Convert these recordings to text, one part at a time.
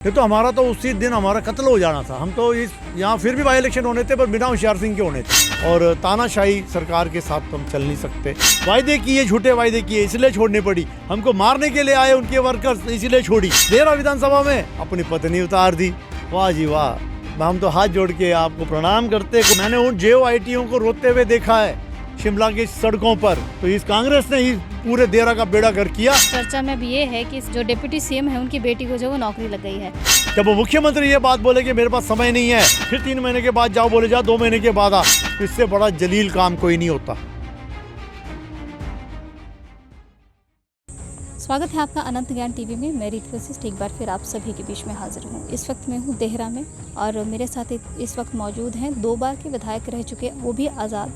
ये तो हमारा तो उसी दिन हमारा कत्ल हो जाना था। हम तो इस यहाँ फिर भी बाई इलेक्शन होने थे, पर बिना होशियार सिंह के होने थे। और तानाशाही सरकार के साथ तो हम चल नहीं सकते। वायदे किए, झूठे वायदे किए, इसलिए छोड़नी पड़ी। हमको मारने के लिए आए उनके वर्कर्स, इसलिए छोड़ी। देरा विधानसभा में अपनी पत्नी उतार दी। वाह जी वाह, हम तो हाथ जोड़ के आपको प्रणाम करते। मैंने उन JOITओं को रोते हुए देखा है शिमला की सड़कों पर। तो इस कांग्रेस ने ही पूरे देरा का बेड़ा गर्क किया। चर्चा में अब ये है कि जो डिप्टी CM है उनकी बेटी को जो वो नौकरी लग गई है। जब वो मुख्यमंत्री ये बात बोले कि मेरे पास समय नहीं है, फिर 3 महीने के बाद जाओ, बोले जा 2 महीने के बाद आ, तो इससे बड़ा जलील काम कोई नहीं होता। स्वागत है आपका अनंत ज्ञान टीवी में। मैं रीत वशिष्ठ एक बार फिर आप सभी के बीच में हाजिर हूँ। इस वक्त मैं हूँ देहरा में और मेरे साथ इस वक्त मौजूद हैं 2 बार के विधायक रह चुके, वो भी आज़ाद,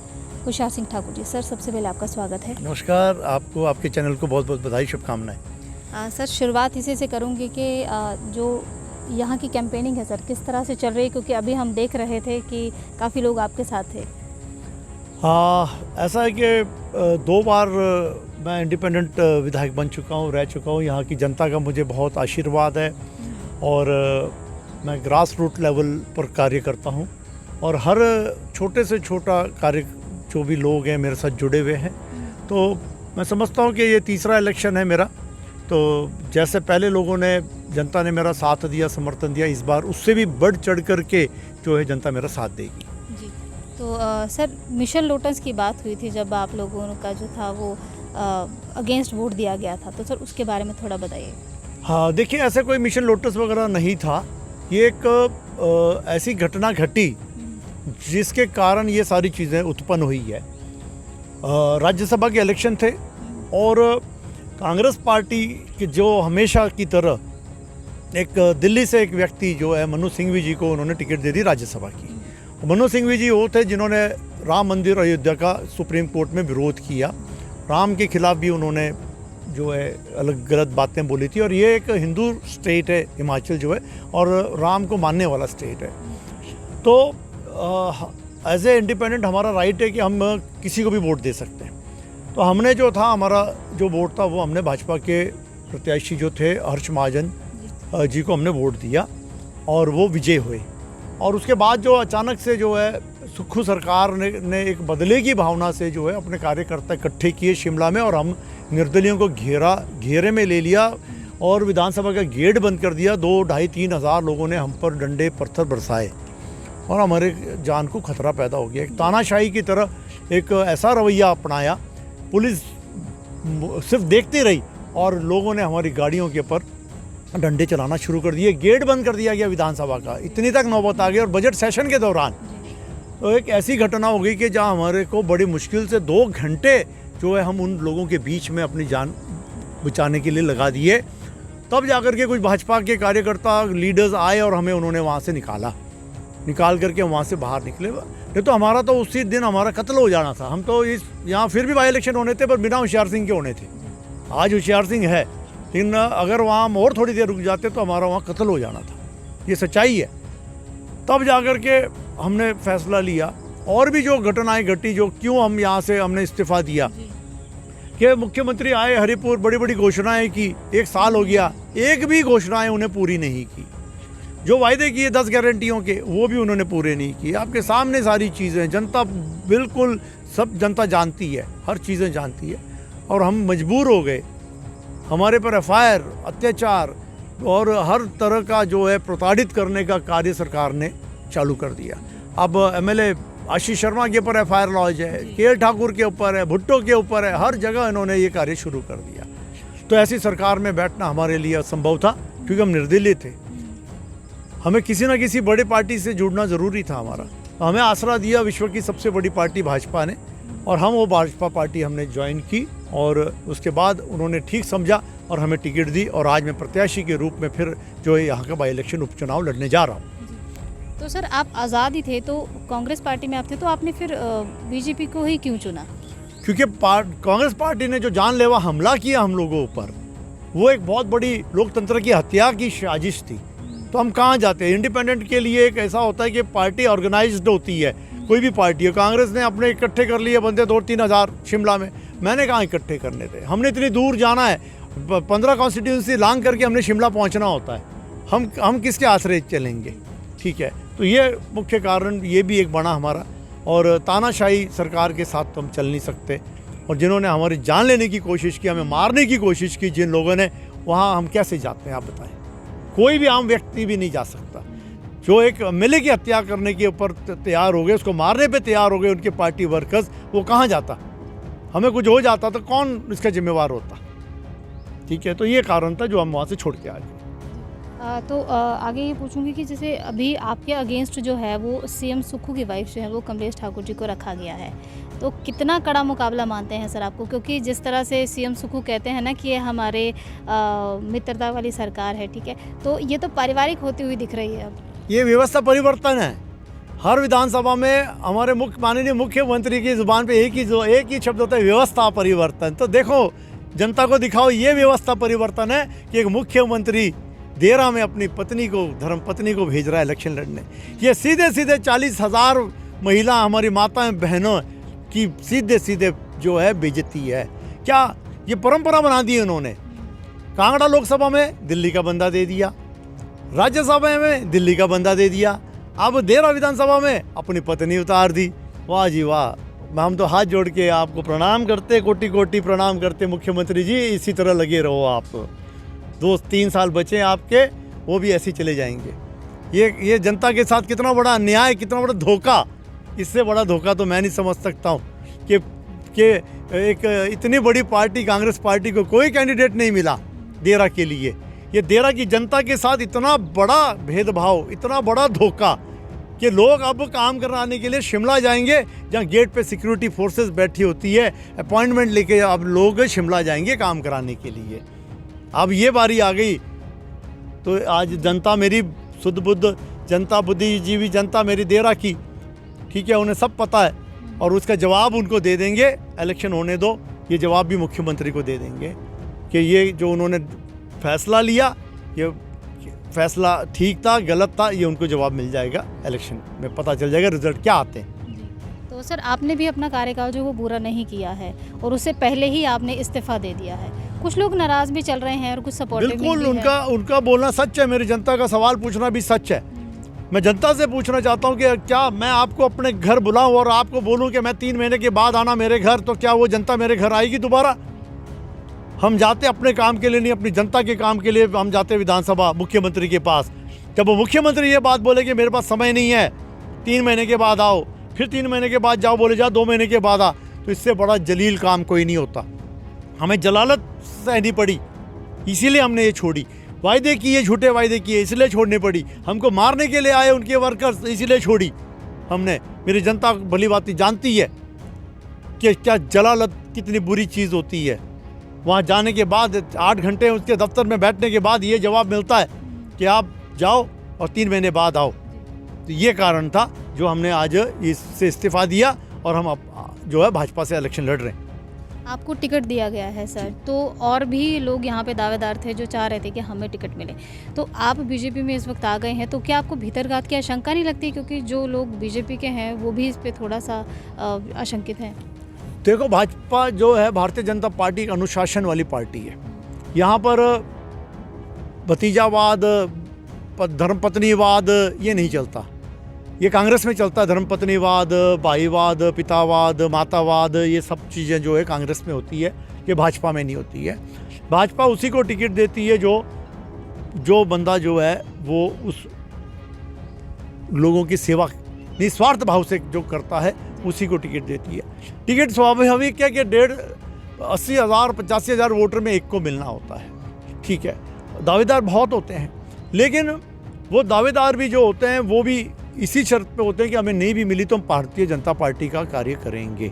होशियार सिंह ठाकुर जी। सर, सबसे पहले आपका स्वागत है। नमस्कार, आपको, आपके चैनल को बहुत बहुत बधाई, शुभकामनाएं। सर, शुरुआत इसी से करूँगी कि जो यहाँ की कैंपेनिंग है सर, किस तरह से चल रही है, क्योंकि अभी हम देख रहे थे कि काफ़ी लोग आपके साथ थे। हाँ, ऐसा है कि 2 बार मैं इंडिपेंडेंट विधायक बन चुका हूँ, रह चुका हूँ। यहाँ की जनता का मुझे बहुत आशीर्वाद है और मैं ग्रास रूट लेवल पर कार्य करता हूँ और हर छोटे से छोटा कार्य जो भी लोग हैं मेरे साथ जुड़े हुए हैं। तो मैं समझता हूँ कि ये तीसरा इलेक्शन है मेरा। तो जैसे पहले लोगों ने, जनता ने मेरा साथ दिया, समर्थन दिया, इस बार उससे भी बढ़ चढ़ कर के जो है जनता मेरा साथ देगी जी। तो सर, मिशन लोटस की बात हुई थी जब आप लोगों का जो था वो अगेंस्ट वोट दिया गया था, तो सर उसके बारे में थोड़ा बताइए। हाँ, देखिए, ऐसे कोई मिशन लोटस वगैरह नहीं था। ये एक ऐसी घटना घटी जिसके कारण ये सारी चीज़ें उत्पन्न हुई है। राज्यसभा के इलेक्शन थे और कांग्रेस पार्टी के जो हमेशा की तरह एक दिल्ली से एक व्यक्ति जो है मनु सिंघवी जी को उन्होंने टिकट दे दी राज्यसभा की। मनु सिंघवी जी वो थे जिन्होंने राम मंदिर अयोध्या का सुप्रीम कोर्ट में विरोध किया। राम के खिलाफ भी उन्होंने जो है अलग गलत बातें बोली थी। और ये एक हिंदू स्टेट है हिमाचल जो है, और राम को मानने वाला स्टेट है। तो एज ए इंडिपेंडेंट हमारा राइट है कि हम किसी को भी वोट दे सकते हैं। तो हमने जो था, हमारा जो वोट था वो हमने भाजपा के प्रत्याशी जो थे हर्ष महाजन जी को हमने वोट दिया और वो विजय हुए। और उसके बाद जो अचानक से जो है सुक्खू सरकार ने एक बदले की भावना से जो है अपने कार्यकर्ता इकट्ठे किए शिमला में, और हम निर्दलियों को घेरे में ले लिया और विधानसभा का गेट बंद कर दिया। 2-2.5-3 हज़ार लोगों ने हम पर डंडे पत्थर बरसाए और हमारे जान को खतरा पैदा हो गया। एक तानाशाही की तरह एक ऐसा रवैया अपनाया। पुलिस सिर्फ देखती रही और लोगों ने हमारी गाड़ियों के ऊपर डंडे चलाना शुरू कर दिए। गेट बंद कर दिया गया विधानसभा का। इतनी तक नौबत आ गई। और बजट सेशन के दौरान तो एक ऐसी घटना हो गई कि जहां हमारे को बड़ी मुश्किल से 2 घंटे जो है हम उन लोगों के बीच में अपनी जान बचाने के लिए लगा दिए। तब जाकर के कुछ भाजपा के कार्यकर्ता, लीडर्स आए और हमें उन्होंने वहाँ से निकाल करके वहाँ से बाहर निकले। ये तो हमारा तो उसी दिन हमारा कत्ल हो जाना था। हम तो इस यहाँ फिर भी बाई इलेक्शन होने थे, पर बिना होशियार सिंह के होने थे। आज होशियार सिंह है, लेकिन अगर वहाँ हम और थोड़ी देर रुक जाते तो हमारा वहाँ कत्ल हो जाना था। ये सच्चाई है। तब जाकर के हमने फैसला लिया। और भी जो घटनाएं घटी, जो क्यों हम यहाँ से हमने इस्तीफा दिया, कि मुख्यमंत्री आए हरिपुर, बड़ी बड़ी घोषणाएं की, 1 साल हो गया, एक भी घोषणाएं उन्हें पूरी नहीं की। जो वायदे किए 10 गारंटियों के, वो भी उन्होंने पूरे नहीं किए। आपके सामने सारी चीज़ें, जनता बिल्कुल सब जनता जानती है, हर चीज़ें जानती है। और हम मजबूर हो गए। हमारे पर FIR, अत्याचार और हर तरह का जो है प्रताड़ित करने का कार्य सरकार ने चालू कर दिया। अब MLA आशीष शर्मा के ऊपर FIR लॉज है, KL ठाकुर के ऊपर है, भुट्टो के ऊपर है, हर जगह इन्होंने ये कार्य शुरू कर दिया। तो ऐसी सरकार में बैठना हमारे लिए असंभव था, क्योंकि हम निर्दलीय थे। हमें किसी न किसी बड़ी पार्टी से जुड़ना ज़रूरी था हमारा। तो हमें आसरा दिया विश्व की सबसे बड़ी पार्टी भाजपा ने, और हम वो भाजपा पार्टी हमने ज्वाइन की। और उसके बाद उन्होंने ठीक समझा और हमें टिकट दी। और आज मैं प्रत्याशी के रूप में फिर जो है यहाँ का बाई इलेक्शन उपचुनाव लड़ने जा रहा हूँ। तो सर, आप आज़ाद ही थे, तो कांग्रेस पार्टी में आप थे, तो आपने फिर BJP को ही क्यों चुना? क्योंकि कांग्रेस पार्टी ने जो जानलेवा हमला किया हम लोगों ऊपर, वो एक बहुत बड़ी लोकतंत्र की हत्या की साजिश थी। तो हम कहाँ जाते हैं? इंडिपेंडेंट के लिए एक ऐसा होता है कि पार्टी ऑर्गेनाइज्ड होती है, कोई भी पार्टी है। कांग्रेस ने अपने इकट्ठे कर लिए बंदे 2-3 हज़ार शिमला में। मैंने कहाँ इकट्ठे करने थे? हमने इतनी दूर जाना है, 15 कॉन्स्टिट्यूंसी लांग करके हमने शिमला पहुँचना होता है। हम किसके आश्रय चलेंगे? ठीक है, तो ये मुख्य कारण ये भी एक बना हमारा। और तानाशाही सरकार के साथ तो हम चल नहीं सकते, और जिन्होंने हमारी जान लेने की कोशिश की, हमें मारने की कोशिश की जिन लोगों ने, वहाँ हम कैसे जाते हैं आप बताएं? कोई भी आम व्यक्ति भी नहीं जा सकता। जो एक एमएलए की हत्या करने के ऊपर तैयार हो गए, उसको मारने पे तैयार हो गए उनके पार्टी वर्कर्स, वो कहाँ जाता? हमें कुछ हो जाता तो कौन इसका जिम्मेवार होता? ठीक है, तो ये कारण था जो हम वहाँ से छोड़ के आ गए। तो आगे ये पूछूंगी कि जैसे अभी आपके अगेंस्ट जो है वो सीएम सुक्खू की वाइफ जो है वो कमलेश ठाकुर जी को रखा गया है, तो कितना कड़ा मुकाबला मानते हैं सर आपको? क्योंकि जिस तरह से सीएम सुक्खू कहते हैं ना कि ये हमारे मित्रता वाली सरकार है, ठीक है, तो ये तो पारिवारिक होती हुई दिख रही है अब। ये व्यवस्था परिवर्तन है। हर विधानसभा में हमारे माननीय मुख्यमंत्री की जुबान पे एक ही शब्द होता है, व्यवस्था परिवर्तन। तो देखो, जनता को दिखाओ ये व्यवस्था परिवर्तन है कि एक मुख्यमंत्री देरा में अपनी पत्नी को, धर्मपत्नी को भेज रहा है इलेक्शन लड़ने। ये सीधे सीधे 40,000 महिला, हमारी माताएं बहनों की सीधे सीधे जो है बेइज्जती है। क्या ये परंपरा बना दी उन्होंने? कांगड़ा लोकसभा में दिल्ली का बंदा दे दिया, राज्यसभा में दिल्ली का बंदा दे दिया, अब देरा विधानसभा में अपनी पत्नी उतार दी। वाह जी वाह, हम तो हाथ जोड़ के आपको प्रणाम करते, कोटि कोटि प्रणाम करते मुख्यमंत्री जी। इसी तरह लगे रहो आप, 2-3 साल बचे आपके, वो भी ऐसे चले जाएंगे। ये जनता के साथ कितना बड़ा अन्याय, कितना बड़ा धोखा, इससे बड़ा धोखा तो मैं नहीं समझ सकता हूँ कि एक इतनी बड़ी पार्टी, कांग्रेस पार्टी को कोई कैंडिडेट नहीं मिला देरा के लिए। ये देरा की जनता के साथ इतना बड़ा भेदभाव, इतना बड़ा धोखा कि लोग अब काम कराने के लिए शिमला जाएंगे, जहाँ गेट पे सिक्योरिटी फोर्सेस बैठी होती है, अपॉइंटमेंट लेके अब लोग शिमला जाएंगे काम कराने के लिए। अब ये बारी आ गई, तो आज जनता मेरी शुद्ध बुद्ध जनता, बुद्धिजीवी जनता मेरी देरा की, ठीक है, उन्हें सब पता है, और उसका जवाब उनको दे देंगे। इलेक्शन होने दो, ये जवाब भी मुख्यमंत्री को दे देंगे कि ये जो उन्होंने फैसला लिया, ये फैसला ठीक था, गलत था, ये उनको जवाब मिल जाएगा। इलेक्शन में पता चल जाएगा रिजल्ट क्या आते हैं। तो सर, आपने भी अपना कार्यकाल जो वो पूरा नहीं किया है, और उससे पहले ही आपने इस्तीफा दे दिया है। कुछ लोग नाराज भी चल रहे हैं और कुछ सपोर्टिव भी बिल्कुल, है। उनका बोलना सच है, मेरी जनता का सवाल पूछना भी सच है। मैं जनता से पूछना चाहता हूं कि क्या मैं आपको अपने घर बुलाऊं और आपको बोलूं कि मैं 3 महीने के बाद आना मेरे घर, तो क्या वो जनता मेरे घर आएगी दोबारा? हम जाते अपने काम के लिए नहीं, अपनी जनता के काम के लिए हम जाते विधानसभा मुख्यमंत्री के पास। जब वो मुख्यमंत्री ये बात बोले कि मेरे पास समय नहीं है, 3 महीने के बाद आओ, फिर 3 महीने के बाद जाओ, बोले जा 2 महीने के बाद आ, तो इससे बड़ा जलील काम कोई नहीं होता। हमें जलालत सहनी पड़ी, इसीलिए हमने ये छोड़ी। वायदे किए, झूठे वायदे किए, इसलिए छोड़नी पड़ी। हमको मारने के लिए आए उनके वर्कर्स, इसीलिए छोड़ी हमने। मेरी जनता भली बात जानती है कि क्या जलालत कितनी बुरी चीज़ होती है। वहाँ जाने के बाद 8 घंटे उसके दफ्तर में बैठने के बाद ये जवाब मिलता है कि आप जाओ और 3 महीने बाद आओ। तो ये कारण था जो हमने आज इससे इस्तीफा दिया, और हम जो है भाजपा से इलेक्शन लड़ रहे हैं। आपको टिकट दिया गया है सर, तो और भी लोग यहाँ पे दावेदार थे जो चाह रहे थे कि हमें टिकट मिले, तो आप बीजेपी में इस वक्त आ गए हैं, तो क्या आपको भीतरघात की आशंका नहीं लगती? क्योंकि जो लोग बीजेपी के हैं वो भी इस पर थोड़ा सा आशंकित हैं। देखो, भाजपा जो है भारतीय जनता पार्टी एक अनुशासन वाली पार्टी है। यहाँ पर भतीजावाद, धर्मपत्नीवाद ये नहीं चलता। ये कांग्रेस में चलता है, धर्मपत्नीवाद, भाईवाद, पितावाद, मातावाद, ये सब चीज़ें जो है कांग्रेस में होती है, ये भाजपा में नहीं होती है। भाजपा उसी को टिकट देती है जो बंदा जो है वो उस लोगों की सेवा निस्वार्थ भाव से जो करता है, उसी को टिकट देती है। टिकट स्वाभाविक है कि 80,000 85,000 वोटर में एक को मिलना होता है, ठीक है। दावेदार बहुत होते हैं, लेकिन वो दावेदार भी जो होते हैं वो भी इसी शर्त पे होते हैं कि हमें नहीं भी मिली तो हम भारतीय जनता पार्टी का कार्य करेंगे।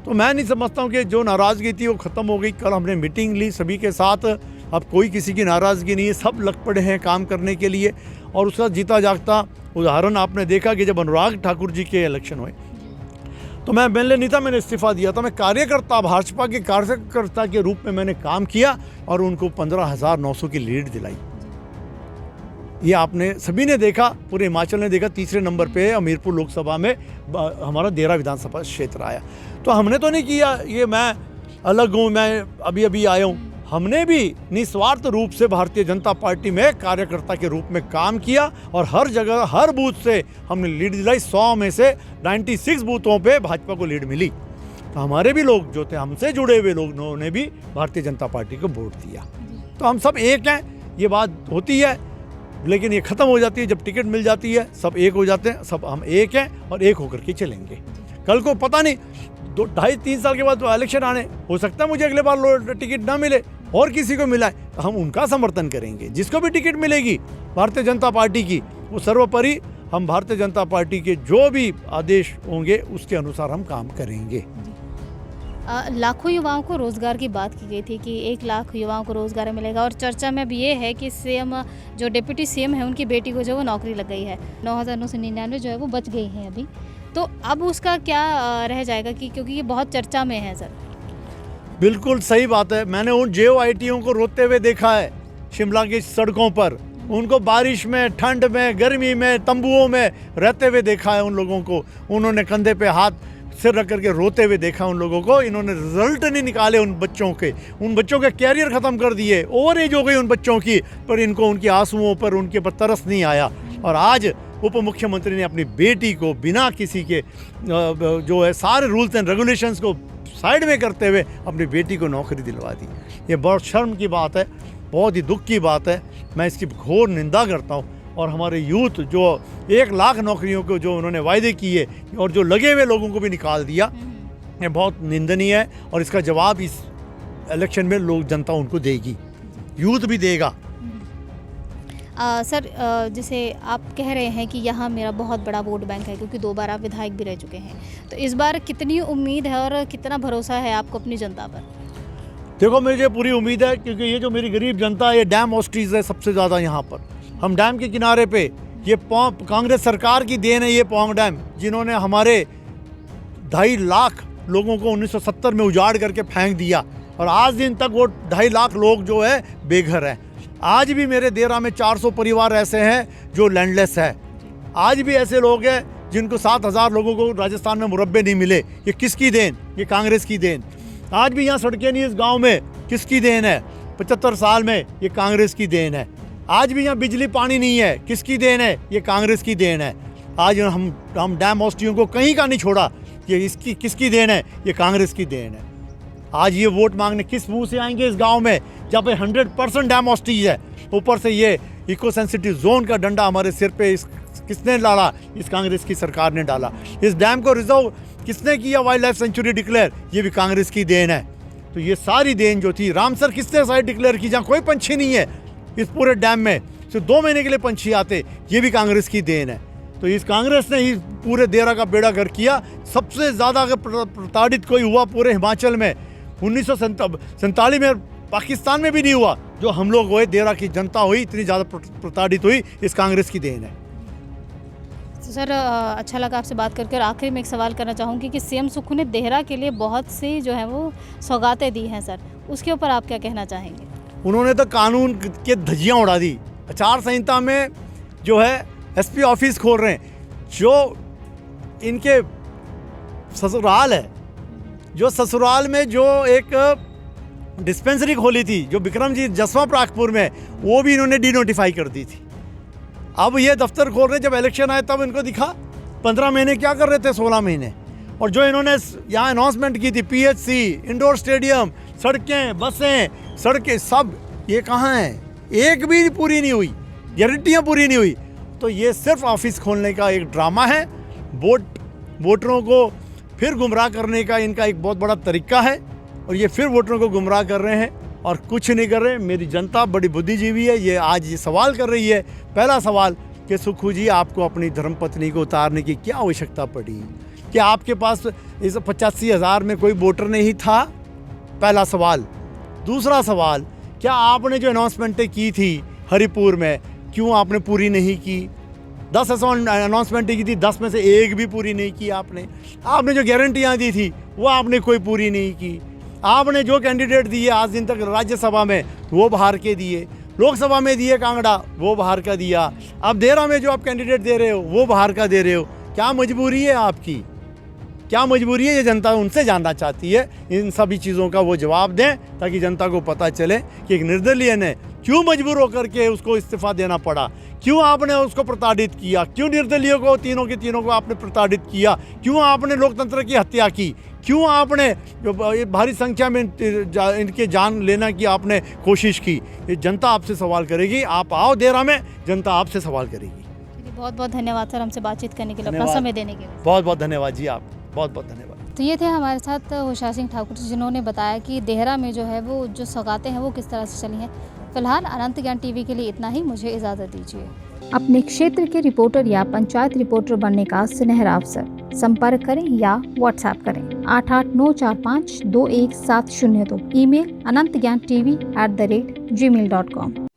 तो मैं नहीं समझता हूँ कि जो नाराज़गी थी वो ख़त्म हो गई। कल हमने मीटिंग ली सभी के साथ, अब कोई किसी की नाराज़गी नहीं है, सब लग पड़े हैं काम करने के लिए। और उसका जीता जागता उदाहरण आपने देखा कि जब अनुराग ठाकुर जी के इलेक्शन हुए तो मैं एमएलए नहीं था, मैंने इस्तीफा दिया था। मैं कार्यकर्ता, भाजपा के कार्यकर्ता के रूप में मैंने काम किया और उनको 15,900 की लीड दिलाई। ये आपने सभी ने देखा, पूरे हिमाचल ने देखा। तीसरे नंबर पे हमीरपुर लोकसभा में हमारा देरा विधानसभा क्षेत्र आया। तो हमने तो नहीं किया ये मैं अलग हूँ, मैं अभी आया हूँ। हमने भी निस्वार्थ रूप से भारतीय जनता पार्टी में कार्यकर्ता के रूप में काम किया और हर जगह हर बूथ से हमने लीड दिलाई। 100 में से 96 बूथों पे भाजपा को लीड मिली। तो हमारे भी लोग जो थे, हमसे जुड़े हुए लोगों ने भी भारतीय जनता पार्टी को वोट दिया। तो हम सब एक हैं, ये बात होती है, लेकिन ये ख़त्म हो जाती है जब टिकट मिल जाती है। सब एक हो जाते हैं, सब हम एक हैं और एक होकर के चलेंगे। कल को पता नहीं 2-2.5-3 साल के बाद तो इलेक्शन आने, हो सकता है मुझे अगले बार टिकट ना मिले और किसी को मिला है, तो हम उनका समर्थन करेंगे। जिसको भी टिकट मिलेगी भारतीय जनता पार्टी की, वो सर्वोपरि हम भारतीय जनता पार्टी के जो भी आदेश होंगे उसके अनुसार हम काम करेंगे। लाखों युवाओं को रोज़गार की बात की गई थी कि 1 लाख युवाओं को रोज़गार मिलेगा, और चर्चा में अब ये है कि सीएम जो डिप्टी सीएम है उनकी बेटी को जो वो नौकरी लग गई है। 9,999 जो है वो बच गई हैं अभी। तो अब उसका क्या रह जाएगा, कि क्योंकि ये बहुत चर्चा में है सर। बिल्कुल सही बात है। मैंने उन JOITओं को रोते हुए देखा है शिमला की सड़कों पर। उनको बारिश में, ठंड में, गर्मी में, तंबुओं में रहते हुए देखा है उन लोगों को। उन्होंने कंधे पे हाथ सिर रख करके रोते हुए देखा उन लोगों को। इन्होंने रिजल्ट नहीं निकाले उन बच्चों के, उन बच्चों के कैरियर ख़त्म कर दिए। ओवर एज हो गई उन बच्चों की, पर इनको उनके आंसुओं पर, उनके पर तरस नहीं आया। और आज उप मुख्यमंत्री ने अपनी बेटी को बिना किसी के जो है सारे रूल्स एंड रेगुलेशंस को साइड में करते हुए अपनी बेटी को नौकरी दिलवा दी। ये बहुत शर्म की बात है, बहुत ही दुख की बात है। मैं इसकी घोर निंदा करता हूँ। और हमारे यूथ जो 1 लाख नौकरियों को जो उन्होंने वायदे किए और जो लगे हुए लोगों को भी निकाल दिया, ये बहुत निंदनीय है। और इसका जवाब इस इलेक्शन में लोग, जनता उनको देगी, यूथ भी देगा। सर, जैसे आप कह रहे हैं कि यहाँ मेरा बहुत बड़ा वोट बैंक है, क्योंकि 2 बार आप विधायक भी रह चुके हैं, तो इस बार कितनी उम्मीद है और कितना भरोसा है आपको अपनी जनता पर? देखो, मुझे पूरी उम्मीद है, क्योंकि ये जो मेरी गरीब जनता है, ये डैम ऑस्ट्रीज है सबसे ज़्यादा यहाँ पर। हम डैम के किनारे पे, ये कांग्रेस सरकार की देन है ये पौंग डैम, जिन्होंने हमारे 2.5 लाख लोगों को 1970 में उजाड़ करके फेंक दिया। और आज दिन तक वो 2.5 लाख लोग जो है बेघर हैं। आज भी मेरे देरा में 400 परिवार ऐसे हैं जो लैंडलेस है। आज भी ऐसे लोग हैं जिनको 7,000 लोगों को राजस्थान में मुरब्बे नहीं मिले। ये किसकी देन? ये कांग्रेस की देन। आज भी यहाँ सड़कें नहीं इस गांव में, किसकी देन है? 75 साल में ये कांग्रेस की देन है। आज भी यहाँ बिजली पानी नहीं है, किसकी देन है? ये कांग्रेस की देन है। आज हम डैम ऑस्ट्रियों को कहीं का नहीं छोड़ा, ये इसकी किसकी देन है? ये कांग्रेस की देन है। आज ये वोट मांगने किस मुंह से आएंगे इस गांव में जहाँ पे 100% डैम ऑस्ट्रीज है? ऊपर से ये इको सेंसिटिव जोन का डंडा हमारे सिर पे किसने डाला? इस कांग्रेस की सरकार ने डाला। इस डैम को रिजर्व किसने किया, वाइल्ड लाइफ सेंचुरी डिक्लेयर? ये भी कांग्रेस की देन है। तो ये सारी देन जो थी, रामसर किसने साइड डिक्लेयर की जहाँ कोई पंछी नहीं है इस पूरे डैम में, सिर्फ 2 महीने के लिए पंछी आते, ये भी कांग्रेस की देन है। तो इस कांग्रेस ने ही पूरे देरा का बेड़ा गर्क किया। सबसे ज़्यादा अगर प्रताड़ित कोई हुआ पूरे हिमाचल में 1947 में, पाकिस्तान में भी नहीं हुआ जो हम लोग हुए, देरा की जनता हुई, इतनी ज़्यादा प्रताड़ित हुई, इस कांग्रेस की देन है। सर, अच्छा लगा आपसे बात करके। और आखिरी में एक सवाल करना चाहूँगी कि सीएम सुक्खू ने देहरा के लिए बहुत सी जो है वो सौगातें दी हैं सर, उसके ऊपर आप क्या कहना चाहेंगे? उन्होंने तो कानून के धज्जियाँ उड़ा दी। आचार संहिता में जो है SP ऑफिस खोल रहे हैं। जो इनके ससुराल है, जो ससुराल में जो एक डिस्पेंसरी खोली थी जो बिक्रमजीत जसवा प्रागपुर में, वो भी इन्होंने डिनोटिफाई कर दी थी। अब ये दफ्तर खोल रहे, जब इलेक्शन आए तब इनको दिखा 15 महीने क्या कर रहे थे, 16 महीने। और जो इन्होंने यहाँ अनाउंसमेंट की थी, PHC, इंडोर स्टेडियम, सड़कें, बसें, सड़कें, सब ये कहाँ हैं? एक भी पूरी नहीं हुई, गारंटियाँ पूरी नहीं हुई। तो ये सिर्फ ऑफिस खोलने का एक ड्रामा है। वोटरों को फिर गुमराह करने का इनका एक बहुत बड़ा तरीका है, और ये फिर वोटरों को गुमराह कर रहे हैं और कुछ नहीं कर रहे। मेरी जनता बड़ी बुद्धिजीवी है, ये आज ये सवाल कर रही है। पहला सवाल कि सुक्खू जी, आपको अपनी धर्मपत्नी को उतारने की क्या आवश्यकता पड़ी? क्या आपके पास इस 85,000 में कोई वोटर नहीं था? पहला सवाल। दूसरा सवाल, क्या आपने जो अनाउंसमेंटें की थी हरिपुर में, क्यों आपने पूरी नहीं की? 10 अनाउंसमेंटें की थी, 10 में से एक भी पूरी नहीं की आपने। आपने जो गारंटियाँ दी थी वो आपने कोई पूरी नहीं की। आपने जो कैंडिडेट दिए आज दिन तक राज्यसभा में, वो बाहर के दिए। लोकसभा में दिए कांगड़ा, वो बाहर का दिया। अब देहरा में जो आप कैंडिडेट दे रहे हो वो बाहर का दे रहे हो। क्या मजबूरी है आपकी? क्या मजबूरी है, ये जनता उनसे जानना चाहती है। इन सभी चीज़ों का वो जवाब दें ताकि जनता को पता चले कि एक निर्दलीय ने क्यों मजबूर होकर के उसको इस्तीफा देना पड़ा, क्यों आपने उसको प्रताड़ित किया, क्यों निर्दलीय को तीनों के तीनों को आपने प्रताड़ित किया, क्यों आपने लोकतंत्र की हत्या की, क्यों आपने भारी संख्या में इनके जान लेना की आपने कोशिश की। ये जनता आपसे सवाल करेगी। आप आओ देहरा में, जनता आपसे सवाल करेगी। बहुत बहुत धन्यवाद सर हमसे बातचीत करने के लिए, अपना धन्यवाद। समय देने के लिए। बहुत बहुत धन्यवाद जी, आप बहुत बहुत धन्यवाद। तो ये थे हमारे साथ होशियार सिंह ठाकुर जी, जिन्होंने बताया कि देहरा में जो है वो जो सौगातें हैं वो किस तरह से चली हैं। फिलहाल अनंत ज्ञान टीवी के लिए इतना ही, मुझे इजाज़त दीजिए। अपने क्षेत्र के रिपोर्टर या पंचायत रिपोर्टर बनने का सुनहरा अवसर, संपर्क करें या व्हाट्सएप करें 8894521702। Email anantgyan.tv@gmail.com।